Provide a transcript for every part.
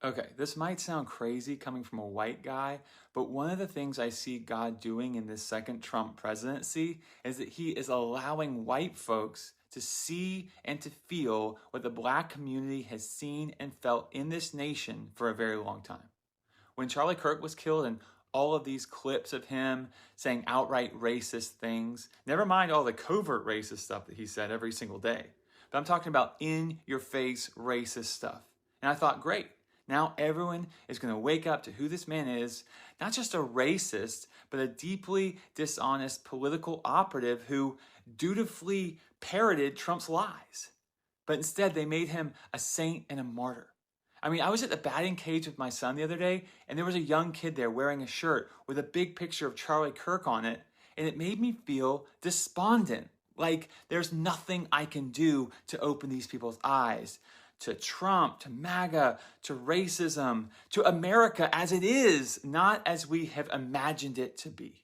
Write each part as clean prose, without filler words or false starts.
Okay, this might sound crazy coming from a white guy, but one of the things I see God doing in this second Trump presidency is that he is allowing white folks to see and to feel what the black community has seen and felt in this nation for a very long time. When Charlie Kirk was killed and all of these clips of him saying outright racist things, never mind all the covert racist stuff that he said every single day, but I'm talking about in your face racist stuff. And I thought, great. Now everyone is going to wake up to who this man is, not just a racist, but a deeply dishonest political operative who dutifully parroted Trump's lies. But instead, they made him a saint and a martyr. I mean, I was at the batting cage with my son the other day, and there was a young kid there wearing a shirt with a big picture of Charlie Kirk on it, and it made me feel despondent. Like there's nothing I can do to open these people's eyes to Trump, to MAGA, to racism, to America as it is, not as we have imagined it to be.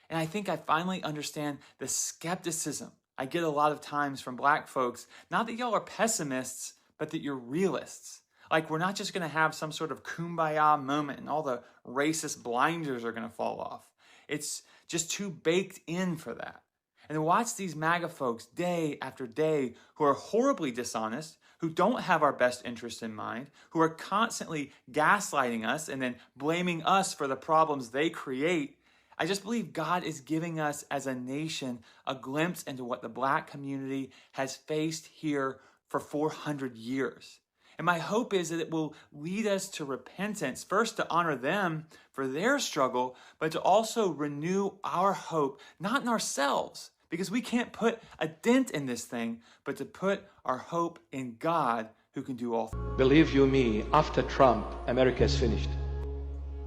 And I think I finally understand the skepticism I get a lot of times from black folks, not that y'all are pessimists, but that you're realists. Like we're not just going to have some sort of kumbaya moment and all the racist blinders are going to fall off. It's just too baked in for that. And to watch these MAGA folks day after day who are horribly dishonest, who don't have our best interests in mind, who are constantly gaslighting us and then blaming us for the problems they create, I just believe God is giving us as a nation a glimpse into what the black community has faced here for 400 years. And my hope is that it will lead us to repentance, first to honor them for their struggle, but to also renew our hope, not in ourselves, because we can't put a dent in this thing, but to put our hope in God who can do all things. Believe you me, after Trump, America is finished.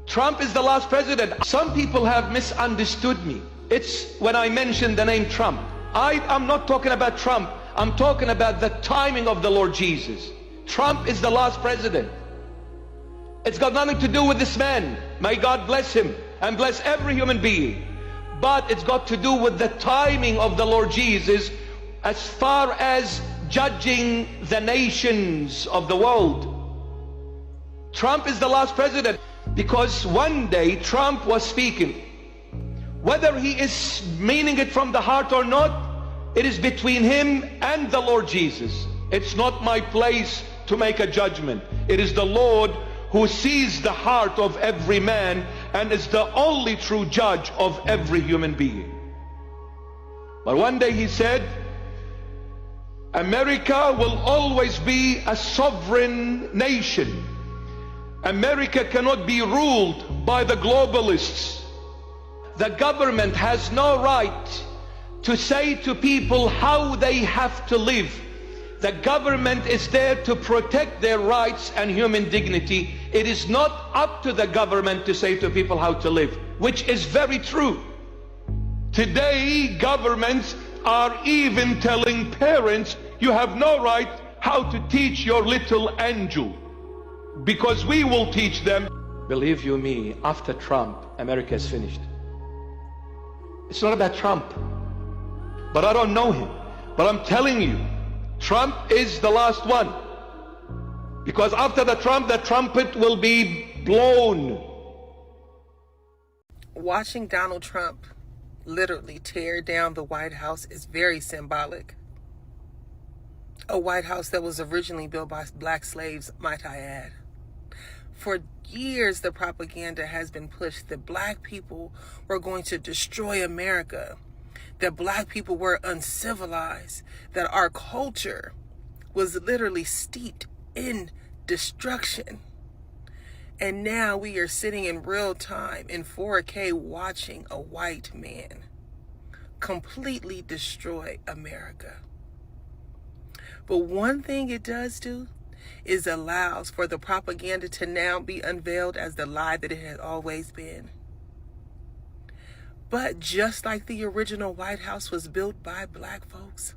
Trump is the last president. Some people have misunderstood me. It's when I mention the name Trump. I'm not talking about Trump. I'm talking about the timing of the Lord Jesus. Trump is the last president. It's got nothing to do with this man. May God bless him and bless every human being. But it's got to do with the timing of the Lord Jesus as far as judging the nations of the world. Trump is the last president because one day Trump was speaking. Whether he is meaning it from the heart or not, it is between him and the Lord Jesus. It's not my place to make a judgment. It is the Lord who sees the heart of every man and is the only true judge of every human being. But one day he said, America will always be a sovereign nation. America cannot be ruled by the globalists. The government has no right to say to people how they have to live. The government is there to protect their rights and human dignity. It is not up to the government to say to people how to live, which is very true. Today, governments are even telling parents, you have no right how to teach your little angel, because we will teach them. Believe you me, after Trump, America is finished. It's not about Trump, but I don't know him. But I'm telling you, Trump is the last one. Because after the trumpet will be blown. Watching Donald Trump literally tear down the White House is very symbolic. A White House that was originally built by black slaves, might I add. For years, the propaganda has been pushed that black people were going to destroy America, that black people were uncivilized, that our culture was literally steeped in destruction. And now we are sitting in real time in 4K watching a white man completely destroy America. But one thing it does do is allows for the propaganda to now be unveiled as the lie that it has always been. But just like the original White House was built by black folks,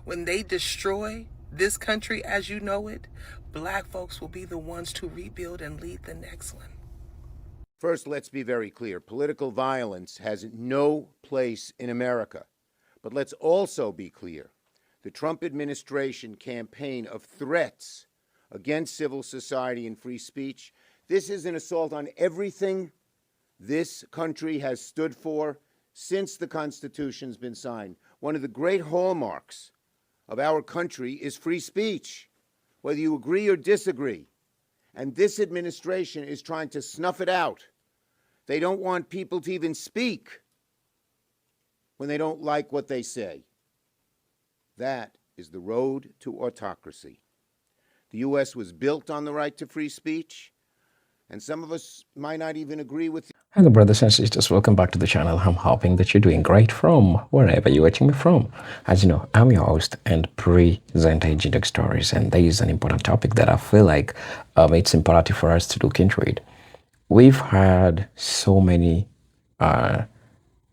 when they destroy this country as you know it, black folks will be the ones to rebuild and lead the next one. First, let's be very clear. Political violence has no place in America. But let's also be clear. The Trump administration campaign of threats against civil society and free speech. This is an assault on everything this country has stood for since the Constitution's been signed. One of the great hallmarks of our country is free speech, whether you agree or disagree. And this administration is trying to snuff it out. They don't want people to even speak when they don't like what they say. That is the road to autocracy. The U.S. was built on the right to free speech, and some of us might not even agree with. Hello brothers and sisters, welcome back to the channel. I'm hoping that you're doing great from wherever you're watching me from. As you know, I'm your host and presenter Agent Stories, and there is an important topic that I feel like it's imperative for us to look into it. We've had so many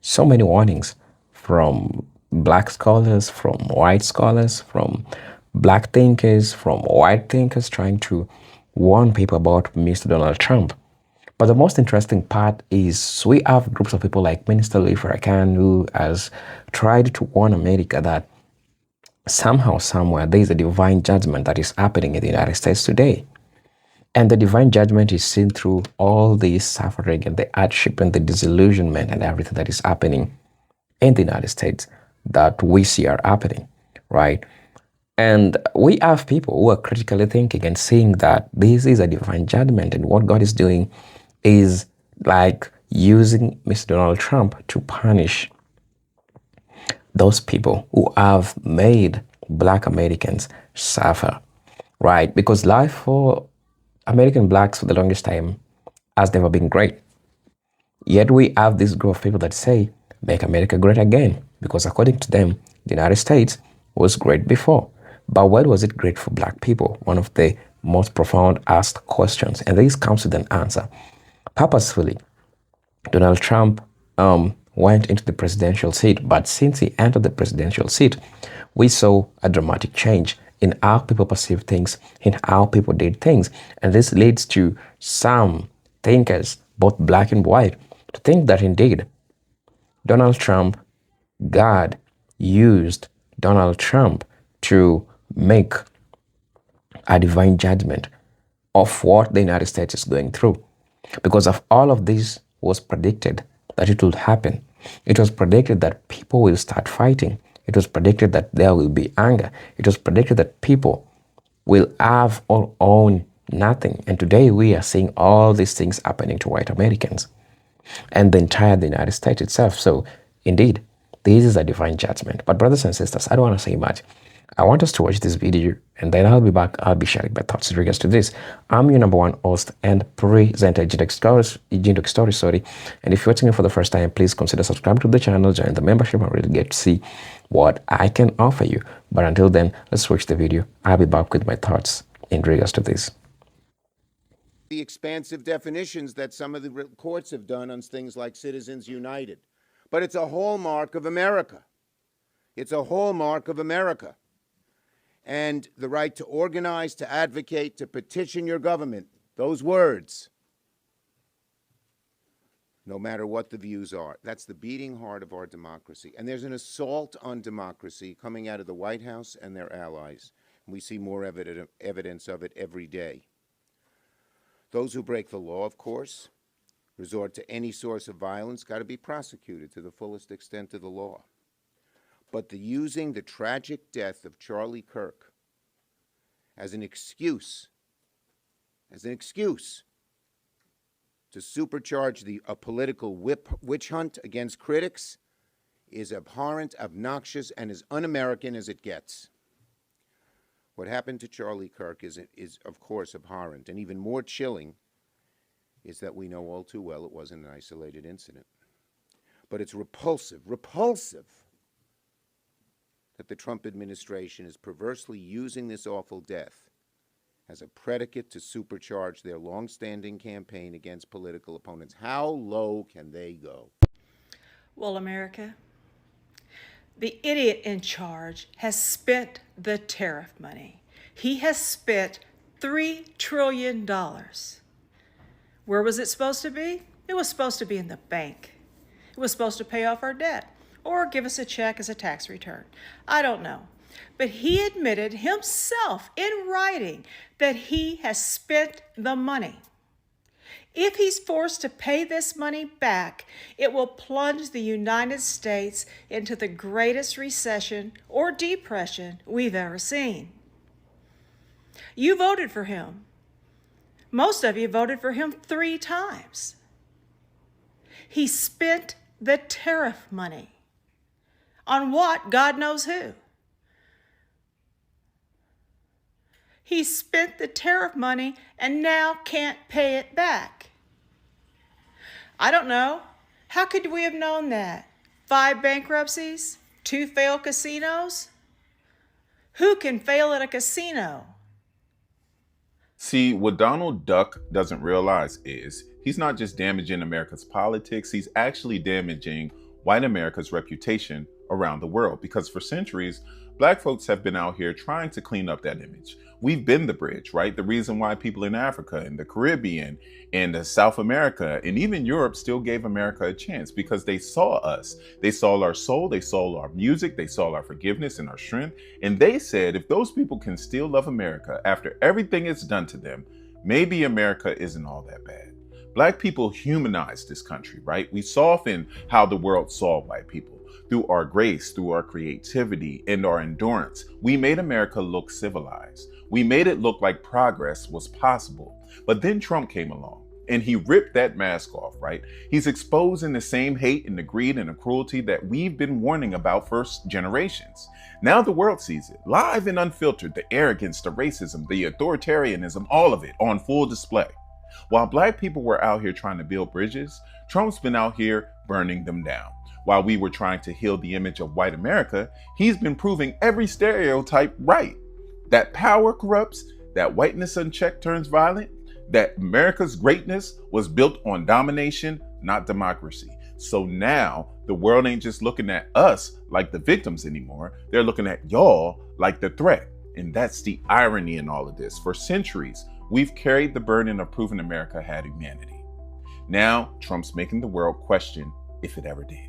warnings from black scholars, from white scholars, from black thinkers, from white thinkers trying to warn people about Mr. Donald Trump. But the most interesting part is we have groups of people like Minister Louis Farrakhan who has tried to warn America that somehow, somewhere, there is a divine judgment that is happening in the United States today. And the divine judgment is seen through all the suffering and the hardship and the disillusionment and everything that is happening in the United States that we see are happening, right? And we have people who are critically thinking and saying that this is a divine judgment, and what God is doing is like using Mr. Donald Trump to punish those people who have made black Americans suffer, right? Because life for American blacks for the longest time has never been great. Yet we have this group of people that say, make America great again, because according to them, the United States was great before. But when was it great for black people? One of the most profound asked questions. And this comes with an answer. Purposefully, Donald Trump went into the presidential seat, but since he entered the presidential seat, we saw a dramatic change in how people perceive things, in how people did things. And this leads to some thinkers, both black and white, to think that indeed Donald Trump, God used Donald Trump to make a divine judgment of what the United States is going through. Because of all of this was predicted that it would happen. It was predicted that people will start fighting. It was predicted that there will be anger. It was predicted that people will have or own nothing. And today we are seeing all these things happening to white Americans and the entire United States itself. So indeed, this is a divine judgment. But brothers and sisters, I don't want to say much. I want us to watch this video, and then I'll be back. I'll be sharing my thoughts in regards to this. I'm your number one host and presenter, Agent Stories. And if you're watching me for the first time, please consider subscribing to the channel, join the membership, and really get to see what I can offer you. But until then, let's watch the video. I'll be back with my thoughts in regards to this. The expansive definitions that some of the courts have done on things like Citizens United. But it's a hallmark of America. It's a hallmark of America. And the right to organize, to advocate, to petition your government, those words, no matter what the views are. That's the beating heart of our democracy. And there's an assault on democracy coming out of the White House and their allies. And we see more evidence of it every day. Those who break the law, of course, resort to any source of violence, got to be prosecuted to the fullest extent of the law. But using the tragic death of Charlie Kirk as an excuse to supercharge a political witch hunt against critics is abhorrent, obnoxious, and as un-American as it gets. What happened to Charlie Kirk is of course abhorrent, and even more chilling is that we know all too well it wasn't an isolated incident. But it's repulsive that the Trump administration is perversely using this awful death as a predicate to supercharge their long-standing campaign against political opponents. How low can they go? Well, America, the idiot in charge has spent the tariff money. He has spent $3 trillion. Where was it supposed to be? It was supposed to be in the bank. It was supposed to pay off our debt or give us a check as a tax return. I don't know. But he admitted himself in writing that he has spent the money. If he's forced to pay this money back, it will plunge the United States into the greatest recession or depression we've ever seen. You voted for him. Most of you voted for him 3 times. He spent the tariff money. On what? God knows who. He spent the tariff money and now can't pay it back. I don't know. How could we have known that? 5 bankruptcies? 2 failed casinos? Who can fail at a casino? See, what Donald Duck doesn't realize is he's not just damaging America's politics, he's actually damaging white America's reputation around the world. Because for centuries, Black folks have been out here trying to clean up that image. We've been the bridge, right? The reason why people in Africa and the Caribbean and South America and even Europe still gave America a chance, because they saw us. They saw our soul, they saw our music, they saw our forgiveness and our strength. And they said, if those people can still love America after everything it's done to them, maybe America isn't all that bad. Black people humanized this country, right? We softened how the world saw white people. Through our grace, through our creativity, and our endurance, we made America look civilized. We made it look like progress was possible. But then Trump came along and he ripped that mask off, right? He's exposing the same hate and the greed and the cruelty that we've been warning about for generations. Now the world sees it, live and unfiltered, the arrogance, the racism, the authoritarianism, all of it on full display. While Black people were out here trying to build bridges, Trump's been out here burning them down. While we were trying to heal the image of white America, he's been proving every stereotype right. That power corrupts, that whiteness unchecked turns violent, that America's greatness was built on domination, not democracy. So now the world ain't just looking at us like the victims anymore. They're looking at y'all like the threat. And that's the irony in all of this. For centuries, we've carried the burden of proving America had humanity. Now Trump's making the world question if it ever did.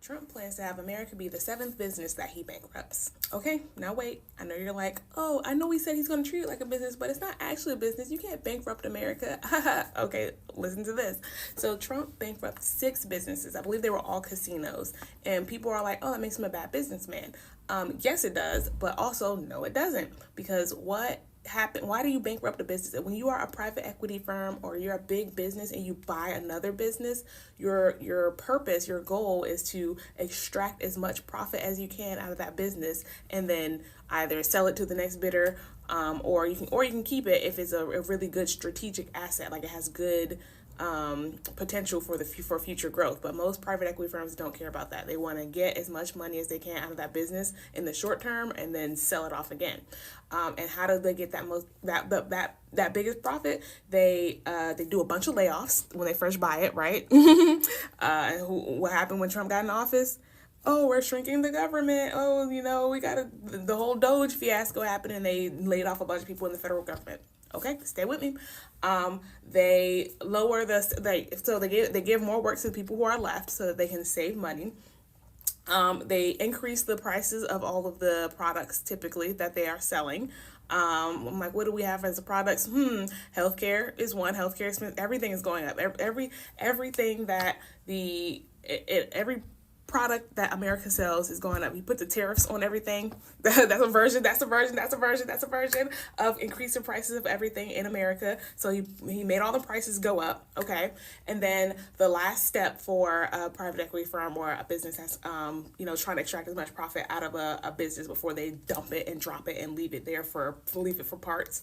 Trump plans to have America be the 7th business that he bankrupts. Okay, now wait. I know you're like, oh, I know he said he's going to treat it like a business, but it's not actually a business. You can't bankrupt America. Okay, listen to this. So Trump bankrupted 6 businesses. I believe they were all casinos. And people are like, oh, that makes him a bad businessman. Yes, it does. But also, no, it doesn't. Because what happened? Why do you bankrupt a business? When you are a private equity firm or you're a big business and you buy another business, your purpose, your goal is to extract as much profit as you can out of that business, and then either sell it to the next bidder, or you can keep it if it's a really good strategic asset, like it has good potential for future growth. But most private equity firms don't care about that. They want to get as much money as they can out of that business in the short term and then sell it off again. And how do they get that biggest profit? They do a bunch of layoffs when they first buy it, right? What happened when Trump got in office? Oh, we're shrinking the government. Oh, we got the whole Doge fiasco happened, and they laid off a bunch of people in the federal government. Okay, stay with me. They lower they give more work to the people who are left so that they can save money. They increase the prices of all of the products typically that they are selling. I'm like, what do we have as the products? Healthcare is one. Healthcare expense. Everything is going up. Everything that every product that America sells is going up. He put the tariffs on everything. That's a version of increasing prices of everything in America. So he made all the prices go up. Okay. And then the last step for a private equity firm or a business has, trying to extract as much profit out of a business before they dump it and drop it and leave it for parts,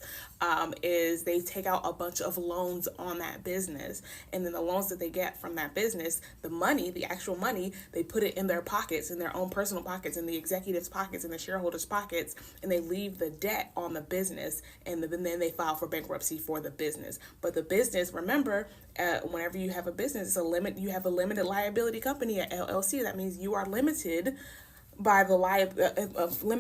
is they take out a bunch of loans on that business. And then the loans that they get from that business, the actual money, they put it in their pockets, in their own personal pockets, in the executives' pockets, in the shareholders' pockets, and they leave the debt on the business, and then they file for bankruptcy for the business. But the business, remember, whenever you have a business, you have a limited liability company, a LLC. That means you are limited by the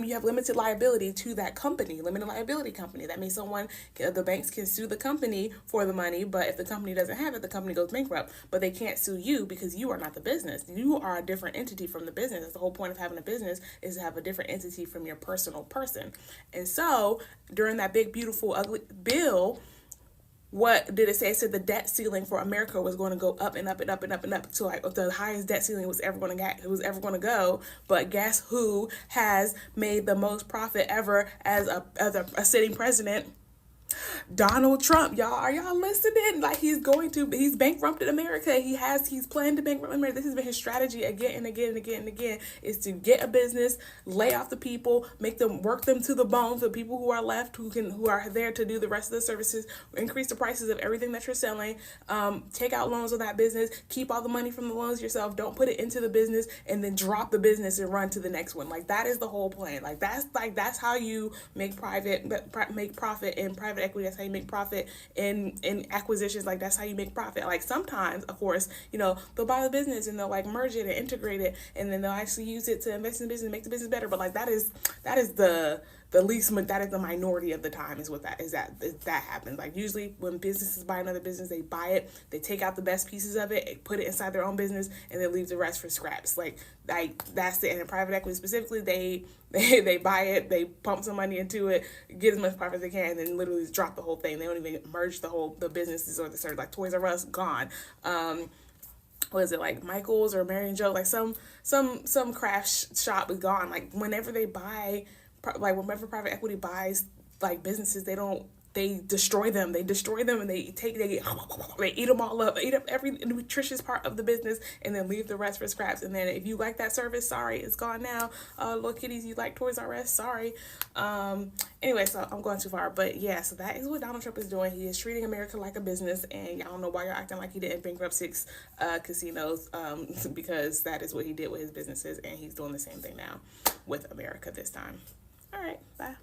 you have limited liability to that company, limited liability company. That means the banks can sue the company for the money, but if the company doesn't have it, the company goes bankrupt. But they can't sue you because you are not the business. You are a different entity from the business. That's the whole point of having a business, is to have a different entity from your personal person. And so during that big, beautiful, ugly bill, what did it say? It said the debt ceiling for America was going to go up and up and up and up and up to like the highest debt ceiling was ever going to go. But guess who has made the most profit ever as a sitting president? Donald Trump. Y'all, are y'all listening? Like, he's bankrupted America. He's planned to bankrupt America. This has been his strategy again and again and again and again, is to get a business, lay off the people, work them to the bone, the people who are left, who are there to do the rest of the services, increase the prices of everything that you're selling, take out loans on that business, keep all the money from the loans yourself, don't put it into the business, and then drop the business and run to the next one. Like, that is the whole plan. That's how you make profit in private equity. That's how you make profit in acquisitions. Like, that's how you make profit. Like, sometimes, of course, they'll buy the business and they'll like merge it and integrate it, and then they'll actually use it to invest in the business and make the business better. But like, that is the minority of the time is that happens. Like, usually when businesses buy another business, they buy it, they take out the best pieces of it, put it inside their own business, and then leave the rest for scraps. Like that's it. And in private equity specifically, they buy it, they pump some money into it, get as much profit as they can, and then literally drop the whole thing. They don't even merge the businesses or the service. Like Toys R Us, gone. What is it, like Michael's or Mary and Joe? Like some craft shop is gone. Like, whenever whenever private equity buys like businesses, they destroy them and they eat them all up, eat up every nutritious part of the business, and then leave the rest for scraps. And then if you like that service, sorry, it's gone now. Little kitties, you like Toys R Us, sorry. Anyway, so I'm going too far, but yeah, so that is what Donald Trump is doing. He is treating America like a business, and y'all don't know why you're acting like he didn't bankrupt 6 casinos, because that is what he did with his businesses, and he's doing the same thing now with America this time. All right, bye.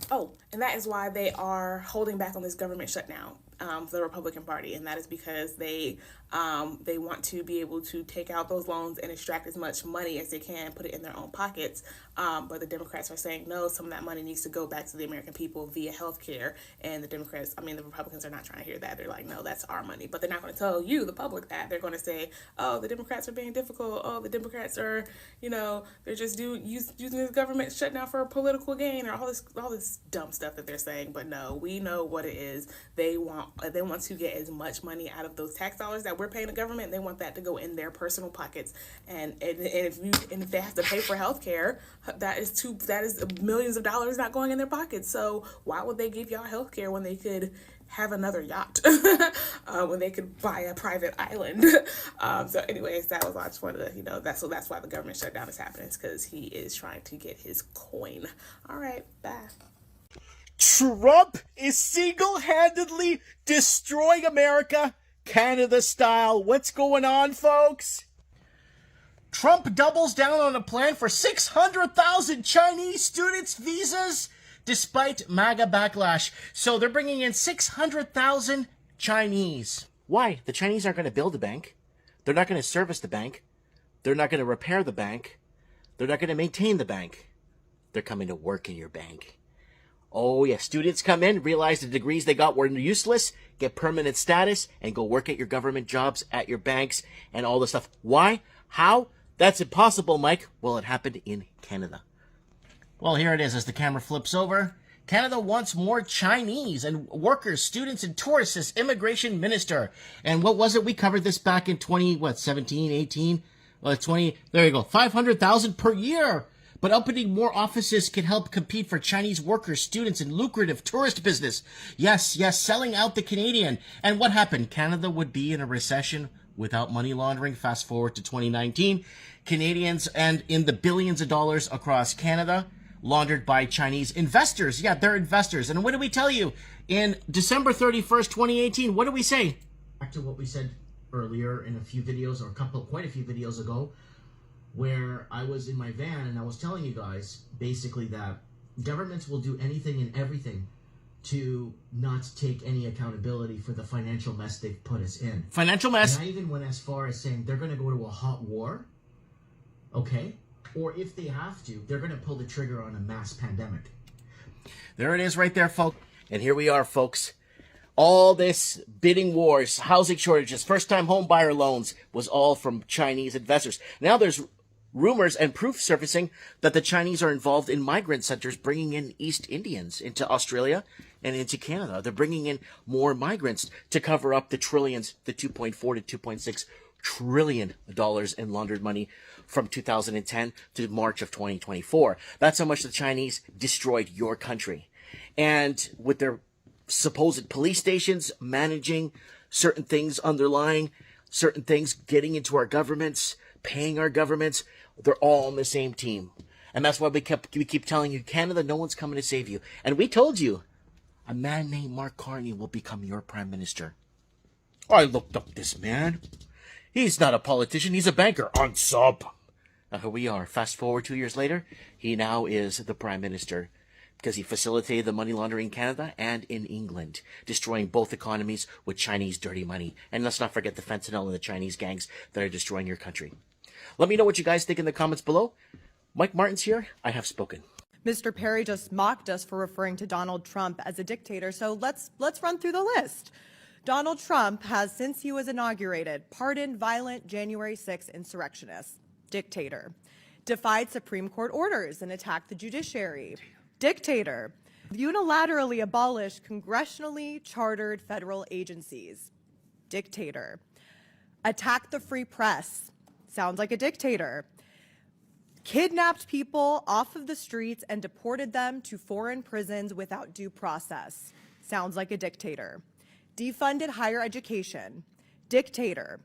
Oh, and that is why they are holding back on this government shutdown, the Republican Party, and that is because they want to be able to take out those loans and extract as much money as they can, put it in their own pockets. But the Democrats are saying no, some of that money needs to go back to the American people via health care. And the Republicans are not trying to hear that. They're like, no, that's our money. But they're not going to tell you, the public, that. They're going to say, oh, the Democrats are being difficult. Oh, the Democrats are, they're just using this government shutdown for a political gain, or all this dumb stuff that they're saying. But no, we know what it is. They want to get as much money out of those tax dollars that we're paying the government. They want that to go in their personal pockets. And if they have to pay for health care, that is millions of dollars not going in their pockets. So why would they give y'all health care when they could have another yacht, when they could buy a private island? So anyways, I just wanted to, that's why the government shutdown is happening. It's because he is trying to get his coin. All right, bye. Trump is single-handedly destroying America, Canada style. What's going on, folks? Trump doubles down on a plan for 600,000 Chinese students' visas despite MAGA backlash. So they're bringing in 600,000 Chinese. Why? The Chinese aren't going to build a bank. They're not going to service the bank. They're not going to repair the bank. They're not going to maintain the bank. They're coming to work in your bank. Oh, yeah, students come in, realize the degrees they got were useless, get permanent status, and go work at your government jobs, at your banks, and all this stuff. Why? How? That's impossible, Mike. Well, it happened in Canada. Well, here it is as the camera flips over. Canada wants more Chinese and workers, students, and tourists as immigration minister. And what was it? We covered this back in 17, 18? Well, 20, there you go, 500,000 per year. But opening more offices can help compete for Chinese workers, students, and lucrative tourist business. Yes, selling out the Canadian. And what happened? Canada would be in a recession without money laundering. Fast forward to 2019. Canadians and in the billions of dollars across Canada laundered by Chinese investors. Yeah, they're investors. And what did we tell you? In December 31st, 2018, what did we say? Back to what we said earlier in a few videos, or quite a few videos ago, where I was in my van and I was telling you guys basically that governments will do anything and everything to not take any accountability for the financial mess they've put us in. Financial mess. And I even went as far as saying they're going to go to a hot war. Okay. or if they have to, they're going to pull the trigger on a mass pandemic. There it is right there, folks. And here we are, folks. All this bidding wars, housing shortages, first-time home buyer loans was all from Chinese investors. Now there's rumors and proof surfacing that the Chinese are involved in migrant centers bringing in East Indians into Australia and into Canada. They're bringing in more migrants to cover up the trillions, the 2.4 to 2.6 trillion dollars in laundered money from 2010 to March of 2024. That's how much the Chinese destroyed your country. And with their supposed police stations managing certain things, underlying certain things, getting into our governments, paying our governments, they're all on the same team. And that's why we keep telling you, Canada, no one's coming to save you. And we told you, a man named Mark Carney will become your prime minister. I looked up this man. He's not a politician, he's a banker on sub. Now here we are. Fast forward 2 years later, he now is the prime minister because he facilitated the money laundering in Canada and in England, destroying both economies with Chinese dirty money. And let's not forget the fentanyl and the Chinese gangs that are destroying your country. Let me know what you guys think in the comments below. Mike Martin's here. I have spoken. Mr. Perry just mocked us for referring to Donald Trump as a dictator, so let's run through the list. Donald Trump has, since he was inaugurated, pardoned violent January 6 insurrectionists. Dictator. Defied Supreme Court orders and attacked the judiciary. Dictator. Unilaterally abolished congressionally chartered federal agencies. Dictator. Attacked the free press. Sounds like a dictator. Kidnapped people off of the streets and deported them to foreign prisons without due process. Sounds like a dictator. Defunded higher education. Dictator.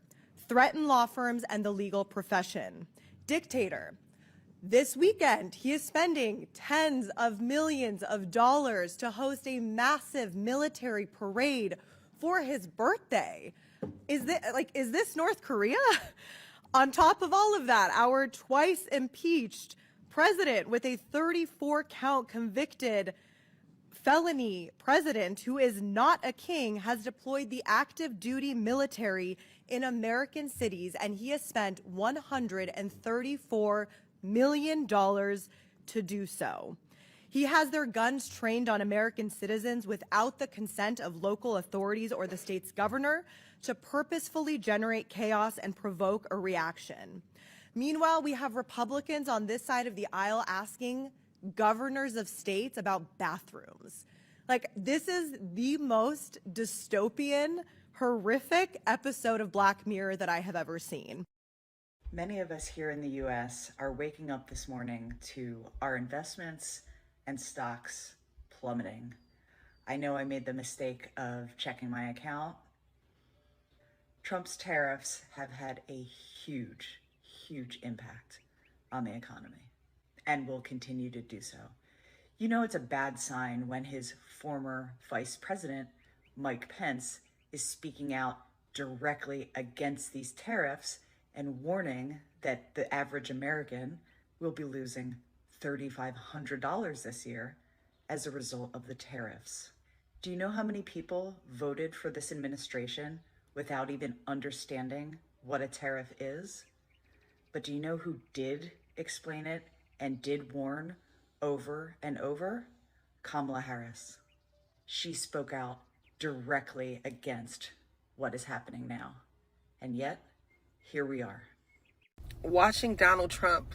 Threatened law firms and the legal profession. Dictator. This weekend, he is spending tens of millions of dollars to host a massive military parade for his birthday. Is this North Korea? On top of all of that, our twice impeached president with a 34-count convicted felony president who is not a king has deployed the active duty military in American cities, and he has spent $134 million to do so. He has their guns trained on American citizens without the consent of local authorities or the state's governor to purposefully generate chaos and provoke a reaction. Meanwhile, we have Republicans on this side of the aisle asking governors of states about bathrooms. Like, this is the most dystopian, horrific episode of Black Mirror that I have ever seen. Many of us here in the US are waking up this morning to our investments and stocks plummeting. I know I made the mistake of checking my account. Trump's tariffs have had a huge, huge impact on the economy and will continue to do so. You know, it's a bad sign when his former vice president, Mike Pence, is speaking out directly against these tariffs and warning that the average American will be losing $3,500 this year as a result of the tariffs. Do you know how many people voted for this administration without even understanding what a tariff is? But do you know who did explain it and did warn over and over? Kamala Harris. She spoke out directly against what is happening now. And yet, here we are. Watching Donald Trump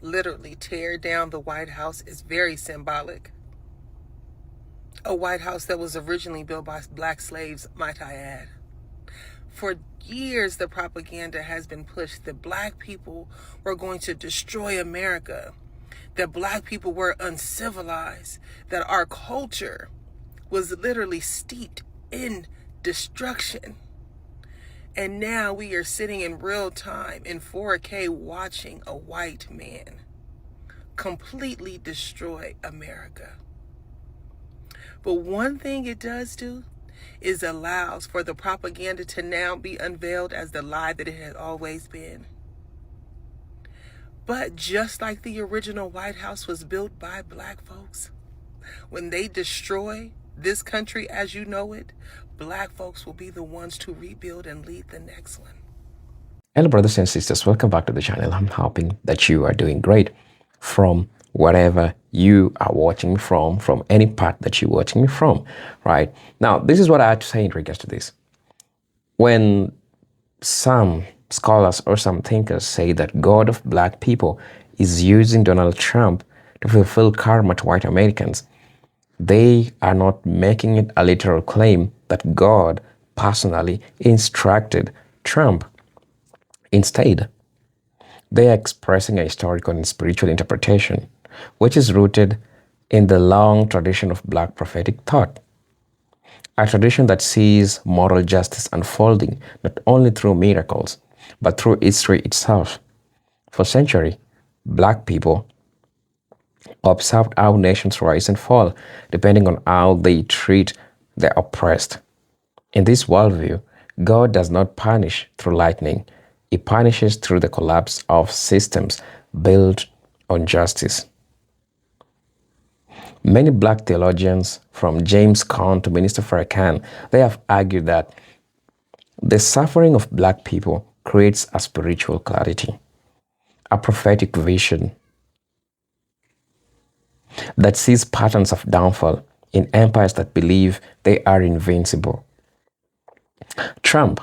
literally tear down the White House is very symbolic. A White House that was originally built by black slaves, might I add. For years, the propaganda has been pushed that black people were going to destroy America, that black people were uncivilized, that our culture was literally steeped in destruction. And now we are sitting in real time in 4K watching a white man completely destroy America. But one thing it does do is allows for the propaganda to now be unveiled as the lie that it had always been. But just like the original White House was built by black folks, when they destroy this country as you know it, black folks will be the ones to rebuild and lead the next one. Hello, brothers and sisters. Welcome back to the channel. I'm hoping that you are doing great from wherever you are watching me from any part that you're watching me from, right? Now, this is what I have to say in regards to this. When some scholars or some thinkers say that God of black people is using Donald Trump to fulfill karma to white Americans, they are not making it a literal claim that God personally instructed Trump. Instead, they are expressing a historical and spiritual interpretation, which is rooted in the long tradition of black prophetic thought, a tradition that sees moral justice unfolding not only through miracles, but through history itself. For centuries, black people observed how nations rise and fall, depending on how they treat the oppressed. In this worldview, God does not punish through lightning. He punishes through the collapse of systems built on justice. Many black theologians, from James Cone to Minister Farrakhan, they have argued that the suffering of black people creates a spiritual clarity, a prophetic vision that sees patterns of downfall in empires that believe they are invincible. Trump,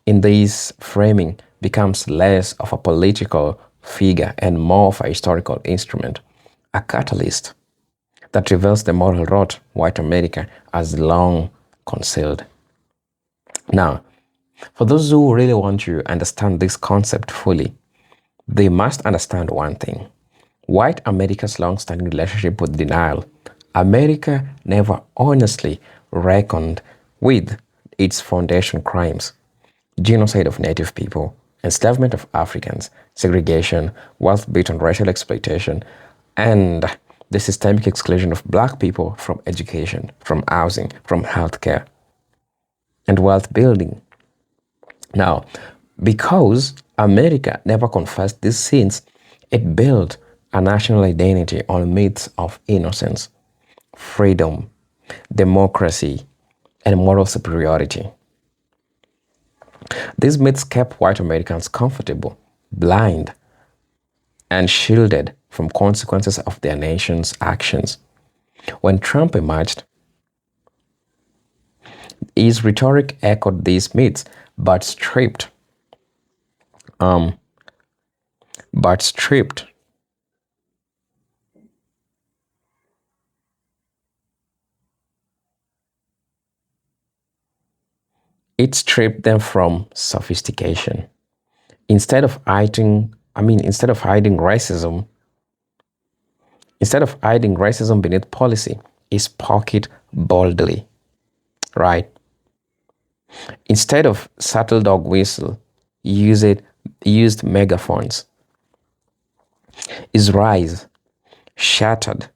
in this framing, becomes less of a political figure and more of a historical instrument, a catalyst that reveals the moral rot white America has long concealed. Now, for those who really want to understand this concept fully, they must understand one thing. White America's long-standing relationship with denial. America never honestly reckoned with its foundation crimes: genocide of native people, enslavement of Africans, segregation, wealth built on racial exploitation, and the systemic exclusion of black people from education, from housing, from healthcare, and wealth building. Now, because America never confessed these sins, it built a national identity on myths of innocence, freedom, democracy, and moral superiority. These myths kept white Americans comfortable, blind, and shielded from consequences of their nation's actions. When Trump emerged, his rhetoric echoed these myths, but stripped but stripped it stripped them from sophistication. Instead of hiding racism beneath policy, he spoke it boldly, right? Instead of subtle dog whistle, he used megaphones. His rise shattered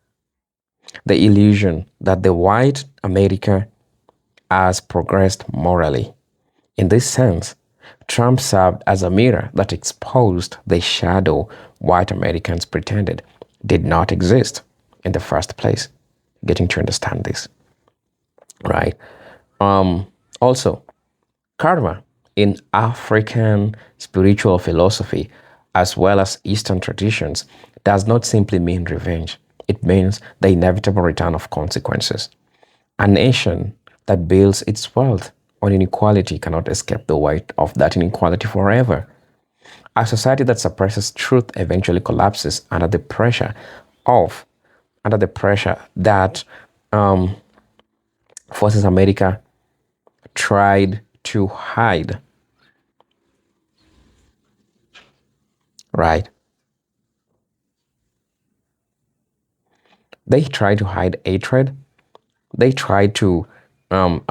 the illusion that the white America has progressed morally. In this sense, Trump served as a mirror that exposed the shadow white Americans pretended did not exist in the first place. Getting to understand this, right? Also, karma in African spiritual philosophy, as well as Eastern traditions, does not simply mean revenge. It means the inevitable return of consequences. A nation that builds its wealth on inequality cannot escape the weight of that inequality forever. A society that suppresses truth eventually collapses under the pressure that forces America tried to hide. Right? They try to hide hatred. They try to hide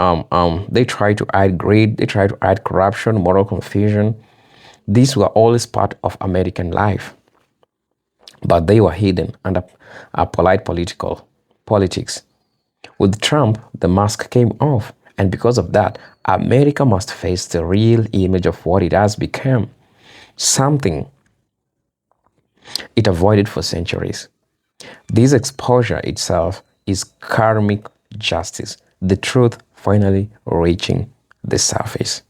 greed. They try to hide corruption, moral confusion. These were always part of American life, but they were hidden under a polite politics. With Trump, the mask came off, and because of that, America must face the real image of what it has become, something it avoided for centuries. This exposure itself is karmic justice, the truth finally reaching the surface.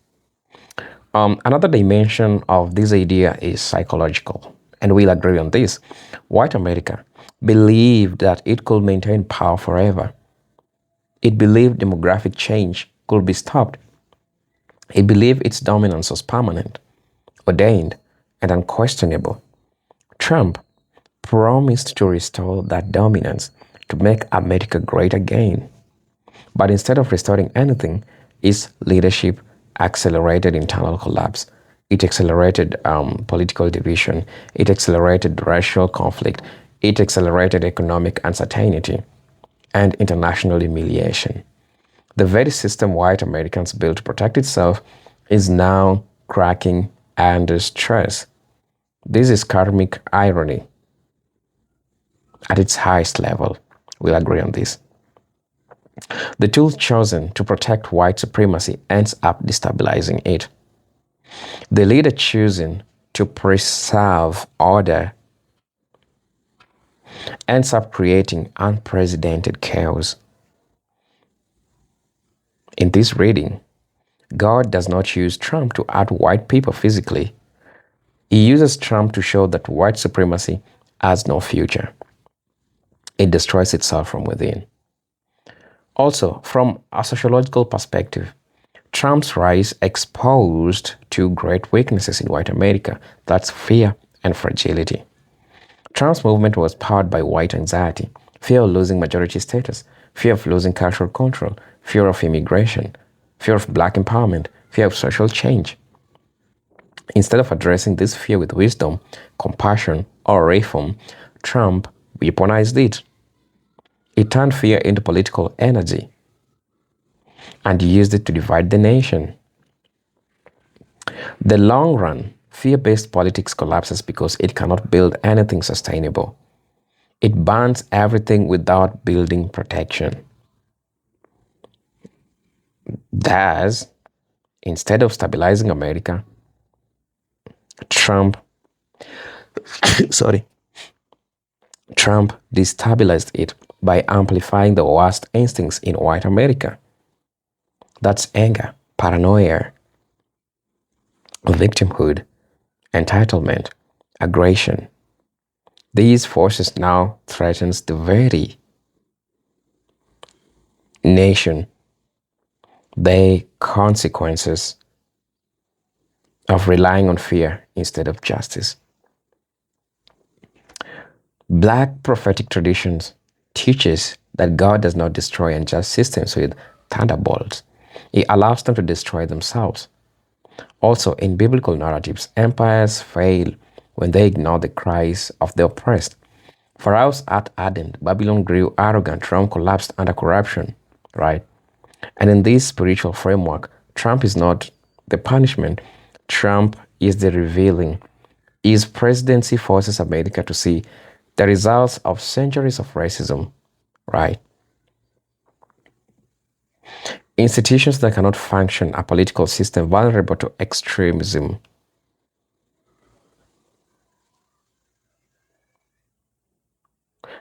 Another dimension of this idea is psychological, and we'll agree on this. White America believed that it could maintain power forever. It believed demographic change could be stopped. It believed its dominance was permanent, ordained, and unquestionable. Trump promised to restore that dominance, to make America great again. But instead of restoring anything, his leadership accelerated internal collapse. It accelerated political division. It accelerated racial conflict. It accelerated economic uncertainty and international humiliation. The very system white Americans built to protect itself is now cracking under stress. This is karmic irony at its highest level. We'll agree on this. The tool chosen to protect white supremacy ends up destabilizing it. The leader choosing to preserve order ends up creating unprecedented chaos. In this reading, God does not use Trump to hurt white people physically. He uses Trump to show that white supremacy has no future. It destroys itself from within. Also, from a sociological perspective, Trump's rise exposed two great weaknesses in white America. That's fear and fragility. Trump's movement was powered by white anxiety, fear of losing majority status, fear of losing cultural control, fear of immigration, fear of black empowerment, fear of social change. Instead of addressing this fear with wisdom, compassion, or reform, Trump weaponized it. He turned fear into political energy and used it to divide the nation. The long run, fear-based politics collapses because it cannot build anything sustainable. It bans everything without building protection. Thus, instead of stabilizing America, Trump destabilized it by amplifying the worst instincts in white America. That's anger, paranoia, victimhood, entitlement, aggression. These forces now threatens the very nation, the consequences of relying on fear instead of justice. Black prophetic traditions teaches that God does not destroy unjust systems with thunderbolts. He allows them to destroy themselves. Also, in biblical narratives, empires fail when they ignore the cries of the oppressed. Pharaoh's heart hardened, Babylon grew arrogant, Rome collapsed under corruption, right? And in this spiritual framework, Trump is not the punishment. Trump is the revealing. His presidency forces America to see the results of centuries of racism, right? Institutions that cannot function, a political system vulnerable to extremism.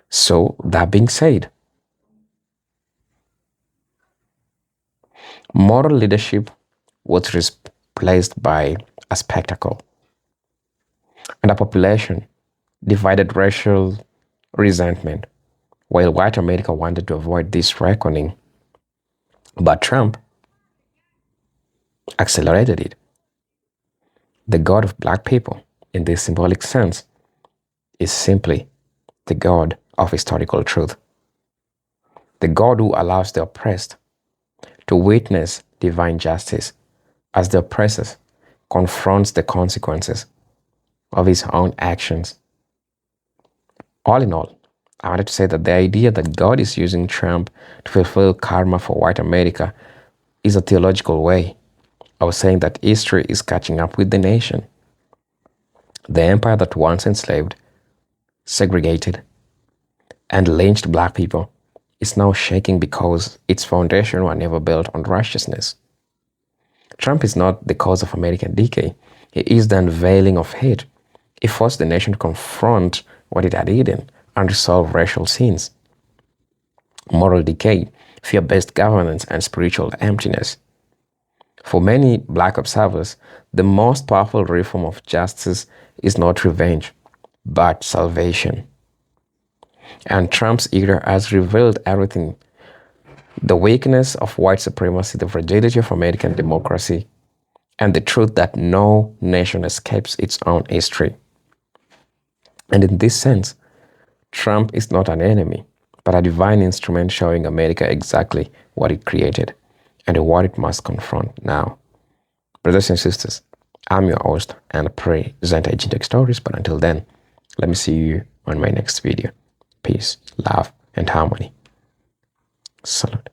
So, that being said, moral leadership was replaced by a spectacle, and a population divided racial resentment, while white America wanted to avoid this reckoning. But Trump accelerated it. The God of black people, in this symbolic sense, is simply the God of historical truth. The God who allows the oppressed to witness divine justice as the oppressor confronts the consequences of his own actions. All in all, I wanted to say that the idea that God is using Trump to fulfill karma for white America is a theological way of saying that history is catching up with the nation. The empire that once enslaved, segregated, and lynched black people is now shaking because its foundation were never built on righteousness. Trump is not the cause of American decay. He is the unveiling of hate. He forced the nation to confront what it had hidden and resolve racial sins, moral decay, fear-based governance, and spiritual emptiness. For many black observers, the most powerful reform of justice is not revenge, but salvation. And Trump's era has revealed everything: the weakness of white supremacy, the fragility of American democracy, and the truth that no nation escapes its own history. And in this sense, Trump is not an enemy, but a divine instrument showing America exactly what it created and what it must confront now. Brothers and sisters, I'm your host and presenter Agent Stories, but until then, let me see you on my next video. Peace, love, and harmony. Salute.